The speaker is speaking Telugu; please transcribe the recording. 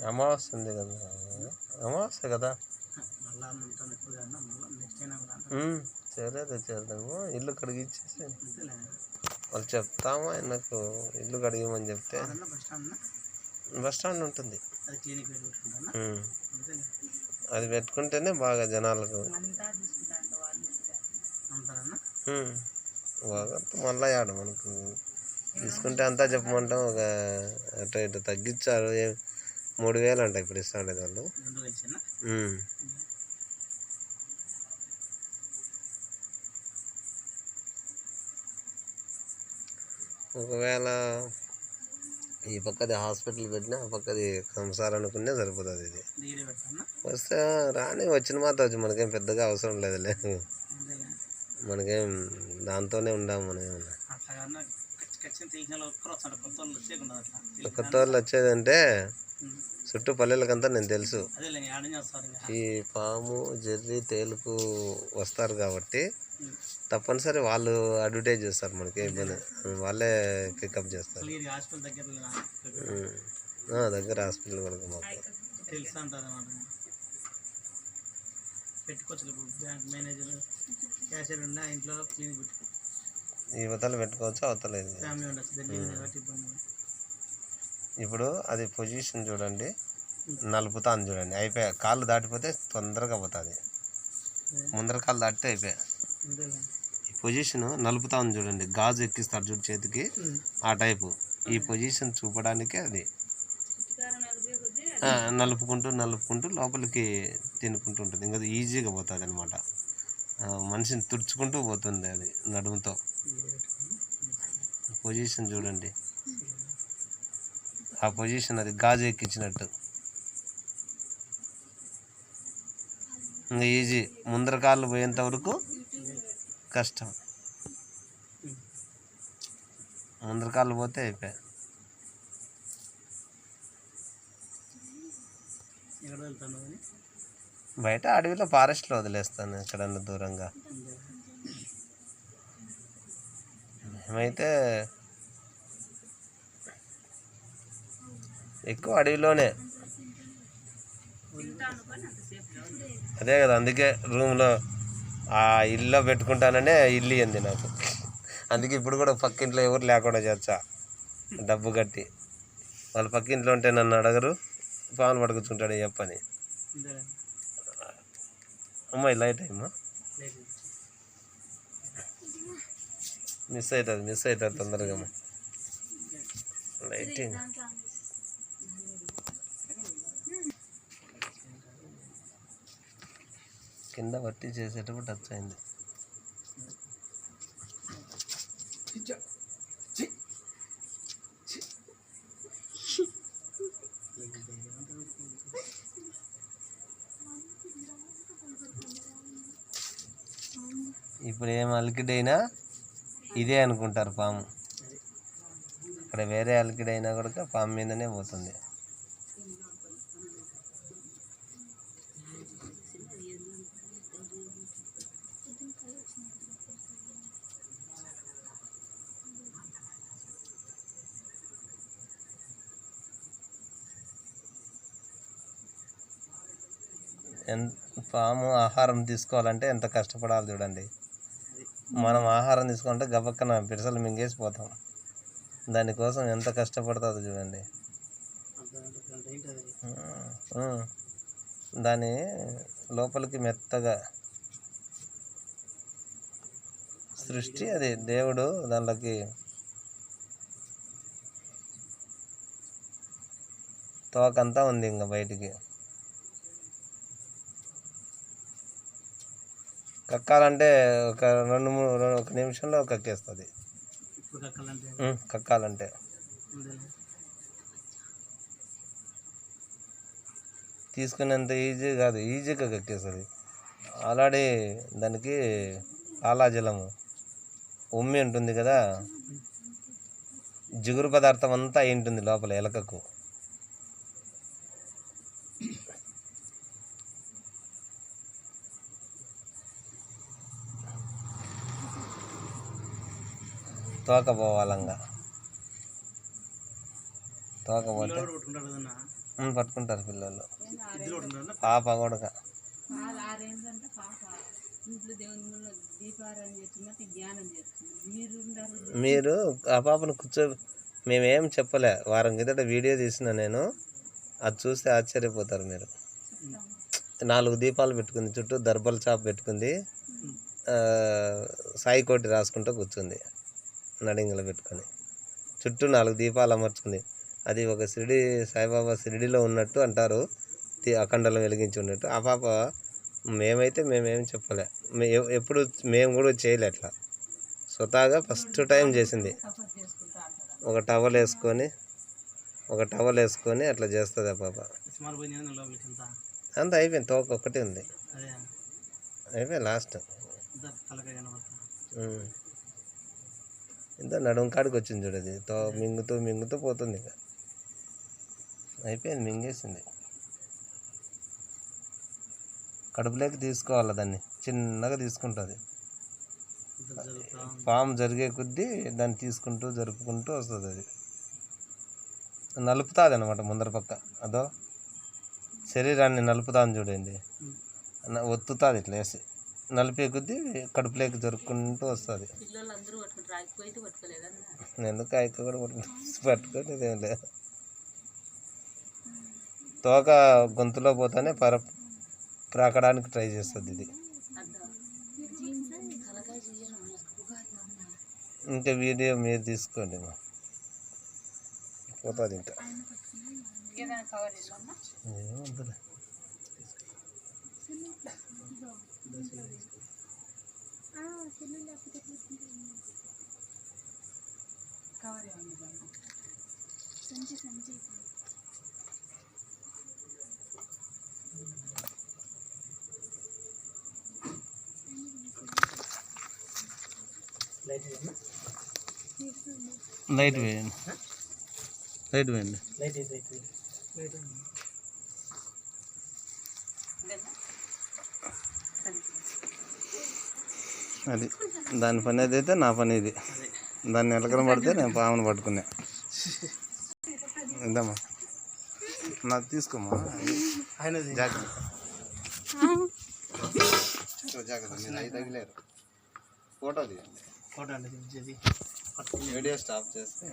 అమావాస్య ఉంది కదా, అమావాస్య కదా. చేద్దాము. ఇల్లు కడిగిచ్చేసి వాళ్ళు చెప్తాము ఆయనకు ఇల్లు కడిగమని చెప్తే బస్ స్టాండ్ ఉంటుంది. అది పెట్టుకుంటేనే బాగా జనాలకు బాగా. మళ్ళీ ఆడ మనకు తీసుకుంటే అంతా చెప్పమంటాం. ఒక అటు ఇటు తగ్గించారు. 3000 అంట ఇప్పుడు ఇస్తాండేది వాళ్ళు. ఒకవేళ ఈ పక్కది హాస్పిటల్ పెట్టినా ఆ పక్కది సంసారం అనుకునే సరిపోతుంది. ఇది వస్తే రాని వచ్చిన మాత్రం వచ్చి మనకేం పెద్దగా అవసరం లేదులే. మనకేం దాంతోనే ఉండాము. మనం కొత్త వాళ్ళు వచ్చేదంటే చుట్టూ పల్లెలకంతా నేను తెలుసు. ఈ పాము జర్రి తేలుకు వస్తారు కాబట్టి తప్పనిసరి వాళ్ళు అడ్వర్టైజ్ చేస్తారు. మనకి ఇబ్బంది, వాళ్ళే పికప్ చేస్తారు. దగ్గర హాస్పిటల్ కూడా మాకు ఈ అవతల పెట్టుకోవచ్చు, అవతలేదు. ఇప్పుడు అది పొజిషన్ చూడండి, నలుపుతాను చూడండి. అయిపోయా. కాళ్ళు దాటిపోతే తొందరగా పోతుంది. ముందర కాళ్ళు దాటితే అయిపోయా. ఈ పొజిషన్ నలుపుతా ఉంది చూడండి, గాజు ఎక్కిస్తారు చూడు చేతికి, ఆ టైపు. ఈ పొజిషన్ చూపడానికి అది నలుపుకుంటూ లోపలికి తినుకుంటూ ఉంటుంది. ఇంకా ఈజీగా పోతుంది అనమాట. మనిషిని తుడుచుకుంటూ పోతుంది అది నడుముతో. పొజిషన్ చూడండి, ఆ పొజిషన్ అది గాజు ఎక్కించినట్టు. ఇంకా ఈజీ. ముందర కాళ్ళు పోయేంత వరకు కష్టం. ముందర కాళ్ళు పోతే అయిపోయా. బయట అడవిలో ఫారెస్ట్లో వదిలేస్తాను, ఎక్కడన్నా దూరంగా. మేమైతే ఎక్కువ అడవిలోనే. అదే కదా, అందుకే రూమ్లో ఆ ఇల్లు పెట్టుకుంటాననే ఇల్లు ఇయ్యింది నాకు. అందుకే ఇప్పుడు కూడా పక్కింట్లో ఎవరు లేకుండా చేస్తా, డబ్బు కట్టి. వాళ్ళ పక్కింట్లో ఉంటే నన్ను అడగరు, పాలు పడుకుంటాడు చెప్పని. అమ్మాయి లైట్ అయ్యమ్మా, మిస్ అవుతుంది తొందరగా. లైటింగ్ కింద పట్టి చేసేటప్పుడు టచ్ అయింది. ఇప్పుడు ఏం అలికిడైనా ఇదే అనుకుంటారు పాము. అక్కడ వేరే అలికిడైనా కూడా పాము మీదనే పోతుంది. పాము ఆహారం తీసుకోవాలంటే ఎంత కష్టపడాలి చూడండి. మనం ఆహారం తీసుకోవాలంటే గబక్కన పిడసలు మింగేసిపోతాం. దానికోసం ఎంత కష్టపడుతుందో చూడండి. దాని లోపలికి మెత్తగా సృష్టి అది దేవుడు దానికి తోకంతా ఉంది. ఇంకా బయటికి కక్కాలంటే ఒక 1 నిమిషంలో కక్కేస్తుంది. కక్కాలంటే తీసుకునేంత ఈజీ కాదు, ఈజీగా కక్కేస్తుంది. ఆల్రెడీ దానికి లాలాజలము ఉమ్మి ఉంటుంది కదా, జిగురు పదార్థం అంతా అయి ఉంటుంది లోపల ఎలకకు. తోక పోవాలంగా, తోక పోతే పట్టుకుంటారు పిల్లలు, పాప కూడా. మీరు ఆ పాపను మేమేం చెప్పలే, వారం కిందట వీడియో తీసిన నేను, అది చూస్తే ఆశ్చర్యపోతారు మీరు. 4 దీపాలు పెట్టుకుంది, చుట్టూ దర్బల్ చాప్ పెట్టుకుంది, సాయి కోటి రాసుకుంటూ కూర్చుంది నడింగలు పెట్టుకొని, చుట్టూ 4 దీపాలు అమర్చుకుంది. అది ఒక షిరిడి సాయిబాబా షిరిడిలో ఉన్నట్టు అంటారు, అఖండలం వెలిగించి ఉన్నట్టు. ఆ పాప మేమేం చెప్పలే, ఎప్పుడు మేము కూడా చేయలే అట్లా. స్వతహాగా ఫస్ట్ టైం చేసింది. ఒక టవల్ వేసుకొని అట్లా చేస్తుంది ఆ పాప. అంత అయిపోయింది, తోక ఒక్కటే ఉంది, అయిపోయింది లాస్ట్. ఇంత నడుము కాడికి వచ్చింది చూడది, మింగుతూ పోతుంది, ఇక అయిపోయింది, మింగేసింది. కడుపులోకి తీసుకోవాలి, దాన్ని చిన్నగా తీసుకుంటుంది. పాము జరిగే కొద్దీ దాన్ని తీసుకుంటూ జరుపుకుంటూ వస్తుంది. అది నలుపుతుంది అన్నమాట ముందర పక్క, అదో శరీరాన్ని నలుపుతాను చూడండి, ఒత్తుతుంది ఇట్లా వేసి, నలిపే కొద్దీ కడుపులోకి జరుపుకుంటూ వస్తుంది. ఎందుకు ఆయక్క కూడా పట్టుకోలేదు, ఏం లేదు. తోక గొంతులో పోతానే ప్రాకడానికి ట్రై చేస్తుంది ఇది. ఇంకా వీడియో మీరు తీసుకోండి, పోతుంది ఇంకా. ఏమొద్దులే. లైట్ వేయండి, అది దాని పని అయితే నా పని ఇది. దాన్ని ఎలకల పడితే నేను పామును పట్టుకున్నా. ఇందమ్మా, నాకు తీసుకోమ్మా, జాగ్రత్త మీరు అవి తగిలేరు. ఫోటో తీయండి, వీడియో స్టాప్ చేస్తే